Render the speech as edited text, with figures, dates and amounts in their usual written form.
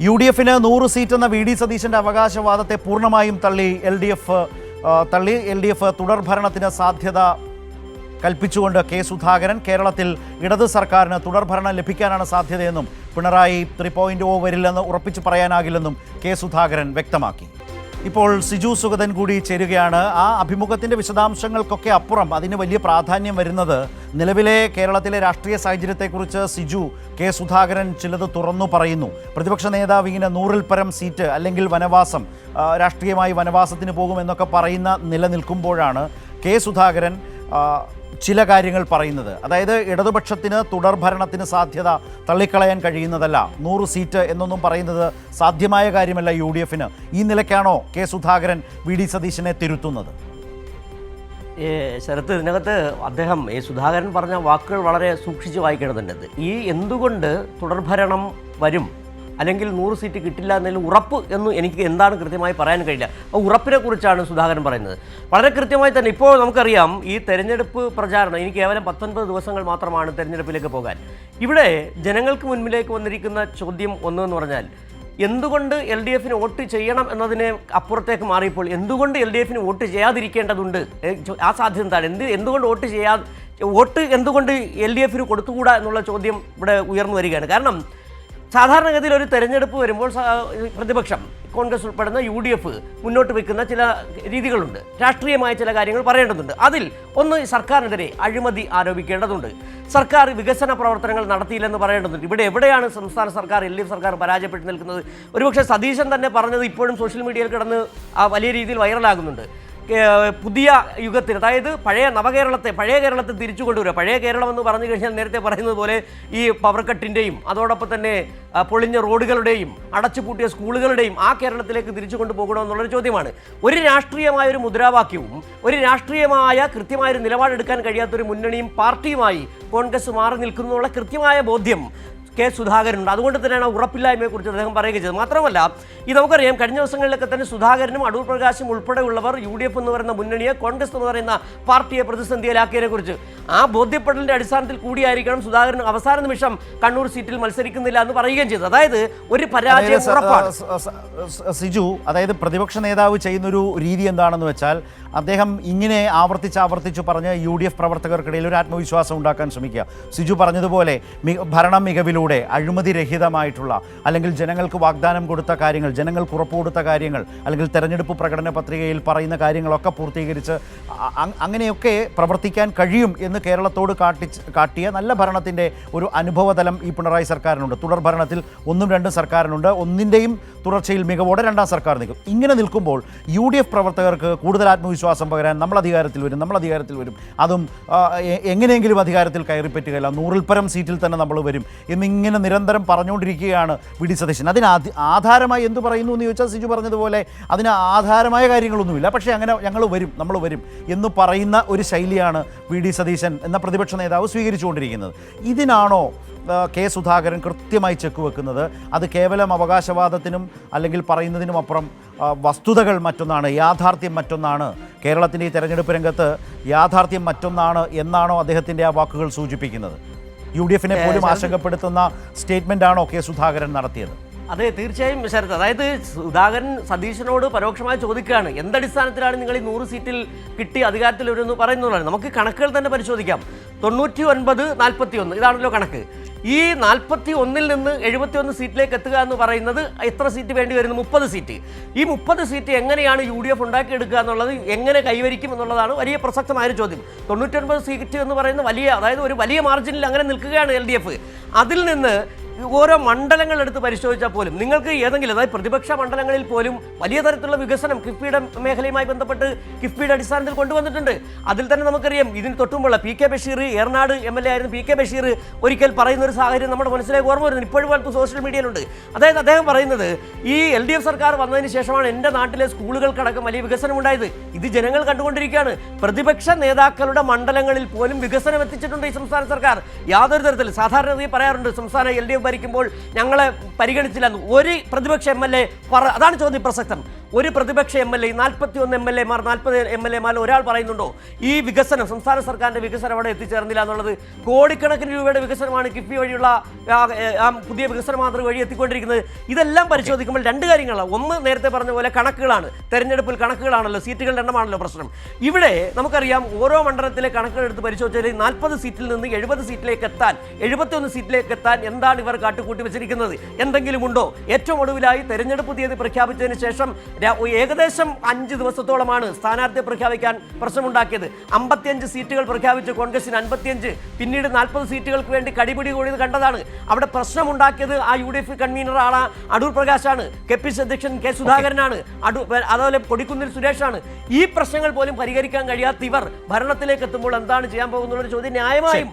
UDFന് 100 seat എന്ന VD സതീശന്റെ അവകാശവാദത്തെ പൂർണ്ണമായും തള്ളി എൽ ഡി എഫ് തുടർഭരണത്തിന് സാധ്യത കൽപ്പിച്ചുകൊണ്ട് കെ സുധാകരൻ കേരളത്തിൽ ഇടത് സർക്കാരിന് തുടർഭരണം ലഭിക്കാനാണ് സാധ്യതയെന്നും പിണറായി 3.0 വരില്ലെന്ന് ഉറപ്പിച്ചു പറയാനാകില്ലെന്നും കെ സുധാകരൻ വ്യക്തമാക്കി. ഇപ്പോൾ സിജു സുഗതൻ കൂടി ചേരുകയാണ്. ആ അഭിമുഖത്തിൻ്റെ വിശദാംശങ്ങൾക്കൊക്കെ അപ്പുറം അതിന് വലിയ പ്രാധാന്യം വരുന്നത് നിലവിലെ കേരളത്തിലെ രാഷ്ട്രീയ സാഹചര്യത്തെക്കുറിച്ച് സിജു കെ സുധാകരൻ ചിലത് തുറന്നു പറയുന്നു. പ്രതിപക്ഷ നേതാവ് ഇങ്ങനെ 100-ൽ പരം സീറ്റ് അല്ലെങ്കിൽ വനവാസം, രാഷ്ട്രീയമായി വനവാസത്തിന് പോകുമെന്നൊക്കെ പറയുന്ന നിലനിൽക്കുമ്പോഴാണ് കെ സുധാകരൻ ചില കാര്യങ്ങൾ പറയുന്നത്. അതായത് ഇടതുപക്ഷത്തിന് തുടർഭരണത്തിന് സാധ്യത തള്ളിക്കളയാൻ കഴിയുന്നതല്ല, 100 സീറ്റ് എന്നൊന്നും പറയുന്നത് സാധ്യമായ കാര്യമല്ല UDFന്. ഈ നിലയ്ക്കാണോ കെ സുധാകരൻ VD സതീശനെ തിരുത്തുന്നത്? ശരത്ത്, ഇതിനകത്ത് അദ്ദേഹം സുധാകരൻ പറഞ്ഞ വാക്കുകൾ വളരെ സൂക്ഷിച്ച് വായിക്കേണ്ടതുണ്ട്. ഈ എന്തുകൊണ്ട് തുടർഭരണം വരും അല്ലെങ്കിൽ 100 സീറ്റ് കിട്ടില്ല എന്നതിൽ ഉറപ്പ് എന്ന് എനിക്ക് എന്താണ് കൃത്യമായി പറയാൻ കഴിയില്ല. ആ ഉറപ്പിനെ കുറിച്ചാണ് സുധാകരൻ പറയുന്നത്. വളരെ കൃത്യമായി തന്നെ ഇപ്പോൾ നമുക്കറിയാം, ഈ തെരഞ്ഞെടുപ്പ് പ്രചാരണം ഇനി കേവലം 19 ദിവസങ്ങൾ മാത്രമാണ് തെരഞ്ഞെടുപ്പിലേക്ക് പോകാൻ. ഇവിടെ ജനങ്ങൾക്ക് മുൻപിലേക്ക് വന്നിരിക്കുന്ന ചോദ്യം ഒന്നെന്ന് പറഞ്ഞാൽ, എന്തുകൊണ്ട് LDFന് വോട്ട് ചെയ്യണം എന്നതിനെ അപ്പുറത്തേക്ക് മാറിയപ്പോൾ എന്തുകൊണ്ട് LDFന് വോട്ട് ചെയ്യാതിരിക്കേണ്ടതുണ്ട്, ആ സാധ്യത എന്താണ്, എന്തുകൊണ്ട് വോട്ട് എന്തുകൊണ്ട് LDFന് കൊടുത്തുകൂടാ എന്നുള്ള ചോദ്യം ഇവിടെ ഉയർന്നു വരികയാണ്. കാരണം സാധാരണഗതിയിൽ ഒരു തെരഞ്ഞെടുപ്പ് വരുമ്പോൾ പ്രതിപക്ഷം, കോൺഗ്രസ് ഉൾപ്പെടുന്ന UDF മുന്നോട്ട് വയ്ക്കുന്ന ചില രീതികളുണ്ട്, രാഷ്ട്രീയമായ ചില കാര്യങ്ങൾ പറയേണ്ടതുണ്ട്. അതിൽ ഒന്ന്, സർക്കാരിനെതിരെ അഴിമതി ആരോപിക്കേണ്ടതുണ്ട്, സർക്കാർ വികസന പ്രവർത്തനങ്ങൾ നടത്തിയില്ലെന്ന് പറയേണ്ടതുണ്ട്. ഇവിടെ എവിടെയാണ് സംസ്ഥാന സർക്കാർ, LDF സർക്കാർ പരാജയപ്പെട്ട് നിൽക്കുന്നത്? ഒരുപക്ഷെ സതീശൻ തന്നെ പറഞ്ഞത് ഇപ്പോഴും സോഷ്യൽ മീഡിയയിൽ കിടന്ന് വലിയ രീതിയിൽ വൈറലാകുന്നുണ്ട്. പുതിയ യുഗത്തിൽ, അതായത് പഴയ കേരളത്തെ തിരിച്ചു കൊണ്ടുവരിക. പഴയ കേരളം എന്ന് പറഞ്ഞു കഴിഞ്ഞാൽ നേരത്തെ പറയുന്നത് പോലെ ഈ പവർ കട്ടിൻ്റെയും അതോടൊപ്പം തന്നെ പൊളിഞ്ഞ റോഡുകളുടെയും അടച്ചുപൂട്ടിയ സ്കൂളുകളുടെയും ആ കേരളത്തിലേക്ക് തിരിച്ചു കൊണ്ടുപോകണമെന്നുള്ളൊരു ചോദ്യമാണ്. ഒരു രാഷ്ട്രീയമായ ഒരു മുദ്രാവാക്യവും ഒരു രാഷ്ട്രീയമായ കൃത്യമായൊരു നിലപാടെടുക്കാൻ കഴിയാത്തൊരു മുന്നണിയും പാർട്ടിയുമായി കോൺഗ്രസ് മാറി നിൽക്കുന്നുള്ള കൃത്യമായ ബോധ്യം കെ സുധാകരനുണ്ട്. അതുകൊണ്ട് തന്നെയാണ് ഉറപ്പില്ലായ്മയെക്കുറിച്ച് അദ്ദേഹം പറയുക ചെയ്തത്. മാത്രമല്ല, നമുക്കറിയാം, കഴിഞ്ഞ ദിവസങ്ങളിലൊക്കെ തന്നെ സുധാകരനും അടൂർ പ്രകാശും ഉൾപ്പെടെയുള്ളവർ UDF എന്ന് പറയുന്ന മുന്നണിയെ, കോൺഗ്രസ് എന്ന് പറയുന്ന പാർട്ടിയെ പ്രതിസന്ധിയിലാക്കിയതിനെക്കുറിച്ച് ആ ബോധ്യപ്പെടലിൻ്റെ അടിസ്ഥാനത്തിൽ കൂടിയായിരിക്കണം സുധാകരൻ അവസാന നിമിഷം കണ്ണൂർ സീറ്റിൽ മത്സരിക്കുന്നില്ല എന്ന് പറയുകയും ചെയ്തത്. അതായത് ഒരു പരാജയം ഉറപ്പാണ്. സിജു, അതായത് പ്രതിപക്ഷ നേതാവ് ചെയ്യുന്നൊരു രീതി എന്താണെന്ന് വെച്ചാൽ, അദ്ദേഹം ഇങ്ങനെ ആവർത്തിച്ച് പറഞ്ഞ് UDF പ്രവർത്തകർക്കിടയിൽ ഒരു ആത്മവിശ്വാസം ഉണ്ടാക്കാൻ ശ്രമിക്കുക. സിജു പറഞ്ഞതുപോലെ ഭരണം മികവിലൂടെ അഴിമതിരഹിതമായിട്ടുള്ള, അല്ലെങ്കിൽ ജനങ്ങൾക്ക് വാഗ്ദാനം കൊടുത്ത കാര്യങ്ങൾ, ജനങ്ങൾക്ക് ഉറപ്പ് കൊടുത്ത കാര്യങ്ങൾ, അല്ലെങ്കിൽ തെരഞ്ഞെടുപ്പ് പ്രകടന പത്രികയിൽ പറയുന്ന കാര്യങ്ങളൊക്കെ പൂർത്തീകരിച്ച് അങ്ങനെയൊക്കെ പ്രവർത്തിക്കാൻ കഴിയും എന്ന് കേരളത്തോട് കാട്ടിയ നല്ല ഭരണത്തിൻ്റെ ഒരു അനുഭവതലം ഈ പിണറായി സർക്കാരിനുണ്ട്. തുടർ ഭരണത്തിൽ 1-2 സർക്കാരിനുണ്ട്. ഒന്നിൻ്റെയും തുടർച്ചയിൽ മികവോടെ 2ാം സർക്കാർ നിൽക്കും. ഇങ്ങനെ നിൽക്കുമ്പോൾ UDF പ്രവർത്തകർക്ക് കൂടുതൽ ആത്മവിശ്വാസം പകരാൻ നമ്മൾ അധികാരത്തിൽ വരും, അതും എങ്ങനെയെങ്കിലും അധികാരത്തിൽ കയറിപ്പറ്റുകയല്ല, 100-ൽ പരം സീറ്റിൽ തന്നെ നമ്മൾ വരും എന്നിങ്ങനെ നിരന്തരം പറഞ്ഞുകൊണ്ടിരിക്കുകയാണ് VD സതീശൻ. അതിന് ആധാരമായി എന്ത് പറയുന്നു എന്ന് ചോദിച്ചാൽ, സിജു പറഞ്ഞതുപോലെ അതിന് ആധാരമായ കാര്യങ്ങളൊന്നുമില്ല. പക്ഷേ അങ്ങനെ നമ്മൾ വരും എന്ന് പറയുന്ന ഒരു ശൈലിയാണ് VD സതീശൻ എന്ന പ്രതിപക്ഷ നേതാവ് സ്വീകരിച്ചുകൊണ്ടിരിക്കുന്നത്. ഇതിനാണോ കെ സുധാകരൻ കൃത്യമായി ചെക്ക് വെക്കുന്നത്? അത് കേവലം അവകാശവാദത്തിനും അല്ലെങ്കിൽ പറയുന്നതിനും അപ്പുറം വസ്തുതകൾ മറ്റൊന്നാണ്, യാഥാർത്ഥ്യം മറ്റൊന്നാണ്, കേരളത്തിൻ്റെ ഈ തെരഞ്ഞെടുപ്പ് രംഗത്ത് യാഥാർത്ഥ്യം മറ്റൊന്നാണ് എന്നാണോ അദ്ദേഹത്തിൻ്റെ ആ വാക്കുകൾ സൂചിപ്പിക്കുന്നത്? UDFനെ പോലും ആശങ്കപ്പെടുത്തുന്ന സ്റ്റേറ്റ്മെൻ്റ് ആണോ കെ സുധാകരൻ നടത്തിയത്? അതെ, തീർച്ചയായും ശരത്. അതായത് സുധാകരൻ സതീശനോട് പരോക്ഷമായി ചോദിക്കുകയാണ്, എന്തടിസ്ഥാനത്തിലാണ് നിങ്ങൾ ഈ 100 സീറ്റിൽ കിട്ടി അധികാരത്തിൽ വരുമെന്ന് പറയുന്നതാണ്. നമുക്ക് കണക്കുകൾ തന്നെ പരിശോധിക്കാം. 99-41 ഇതാണല്ലോ കണക്ക്. ഈ 41-ൽ നിന്ന് 71 സീറ്റിലേക്ക് എത്തുക എന്ന് പറയുന്നത് എത്ര സീറ്റ് വേണ്ടി വരുന്നു? 30 സീറ്റ്. ഈ 30 സീറ്റ് എങ്ങനെയാണ് UDF ഉണ്ടാക്കിയെടുക്കുക എന്നുള്ളത്, എങ്ങനെ കൈവരിക്കും എന്നുള്ളതാണ് വലിയ പ്രസക്തമായൊരു ചോദ്യം. 99 സീറ്റ് എന്ന് പറയുന്ന അതായത് ഒരു വലിയ മാർജിനിൽ അങ്ങനെ നിൽക്കുകയാണ് LDF. അതിൽ നിന്ന് ഓരോ മണ്ഡലങ്ങൾ എടുത്ത് പരിശോധിച്ചാൽ പോലും നിങ്ങൾക്ക് ഏതെങ്കിലും, അതായത് പ്രതിപക്ഷ മണ്ഡലങ്ങളിൽ പോലും വലിയ തരത്തിലുള്ള വികസനം കിഫ്ബിയുടെ മേഖലയുമായി ബന്ധപ്പെട്ട് കിഫ്ബിയുടെ അടിസ്ഥാനത്തിൽ കൊണ്ടുവന്നിട്ടുണ്ട്. അതിൽ തന്നെ നമുക്കറിയാം, ഇതിന് തൊട്ടുമുള്ള PK ബഷീർ, ഏറനാട് MLA ആയിരുന്നു PK ബഷീർ, ഒരിക്കൽ പറയുന്ന ഒരു സാഹചര്യം നമ്മുടെ മനസ്സിലേക്ക് ഓർമ്മ വരുന്നു. ഇപ്പോഴും സോഷ്യൽ മീഡിയയിലുണ്ട്. അതായത് അദ്ദേഹം പറയുന്നത്, ഈ LDF സർക്കാർ വന്നതിന് ശേഷമാണ് എൻ്റെ നാട്ടിലെ സ്കൂളുകൾക്കടക്കം വലിയ വികസനം ഉണ്ടായത്. ഇത് ജനങ്ങൾ കണ്ടുകൊണ്ടിരിക്കുകയാണ്. പ്രതിപക്ഷ നേതാക്കളുടെ മണ്ഡലങ്ങളിൽ പോലും വികസനം എത്തിച്ചിട്ടുണ്ട് ഈ സംസ്ഥാന സർക്കാർ. യാതൊരു തരത്തിൽ സാധാരണ പറയാറുണ്ട്, സംസ്ഥാന LDF ഭരിക്കുമ്പോൾ ഞങ്ങളെ പരിഗണിച്ചില്ല. ഒരു പ്രതിപക്ഷ MLA അതാണ് ചോദ്യം പ്രസക്തം. ഒരു പ്രതിപക്ഷ MLA 41 MLA-മാർ 40 MLA-മാർ ഒരാൾ പറയുന്നുണ്ടോ ഈ വികസനം സംസ്ഥാന സർക്കാരിന്റെ വികസനം അവിടെ എത്തിച്ചേർന്നില്ല എന്നുള്ളത്? കോടിക്കണക്കിന് രൂപയുടെ വികസനമാണ് കിഫ്ബി വഴിയുള്ള പുതിയ വികസന മാതൃക വഴി എത്തിക്കൊണ്ടിരിക്കുന്നത്. ഇതെല്ലാം പരിശോധിക്കുമ്പോൾ രണ്ട് കാര്യങ്ങളാണ്. ഒന്ന്, നേരത്തെ പറഞ്ഞ പോലെ കണക്കുകളാണ്. തെരഞ്ഞെടുപ്പിൽ കണക്കുകളാണല്ലോ, സീറ്റുകളുടെ എണ്ണമാണല്ലോ പ്രശ്നം. ഇവിടെ നമുക്കറിയാം ഓരോ മണ്ഡലത്തിലെ കണക്കുകൾ എടുത്ത് പരിശോധിച്ചാൽ 40 സീറ്റിൽ നിന്ന് 70 സീറ്റിലേക്ക് എത്താൻ, 71 സീറ്റിലേക്ക് എത്താൻ എന്താണ് ഇവർ കാട്ടുകൂട്ടി വെച്ചിരിക്കുന്നത്? എന്തെങ്കിലും ഉണ്ടോ? ഏറ്റവും ഒടുവിലായി തെരഞ്ഞെടുപ്പ് തീയതി പ്രഖ്യാപിച്ചതിന് ശേഷം ഏകദേശം 5 ദിവസത്തോളമാണ് സ്ഥാനാർത്ഥിയെ പ്രഖ്യാപിക്കാൻ പ്രശ്നമുണ്ടാക്കിയത്. 55 സീറ്റുകൾ പ്രഖ്യാപിച്ചു കോൺഗ്രസിന് 55, പിന്നീട് 40 സീറ്റുകൾക്ക് വേണ്ടി കടിപിടി കൂടിയത് കണ്ടതാണ്. അവിടെ പ്രശ്നമുണ്ടാക്കിയത് ആ UDF കൺവീനറാണ് അടൂർ പ്രകാശാണ്, KPCC അധ്യക്ഷൻ കെ സുധാകരനാണ്, അതുപോലെ കൊടിക്കുന്നിൽ സുരേഷാണ്. ഈ പ്രശ്നങ്ങൾ പോലും പരിഹരിക്കാൻ കഴിയാത്ത ഇവർ ഭരണത്തിലേക്ക് എത്തുമ്പോൾ എന്താണ് ചെയ്യാൻ പോകുന്നുള്ള ചോദ്യം ന്യായമായും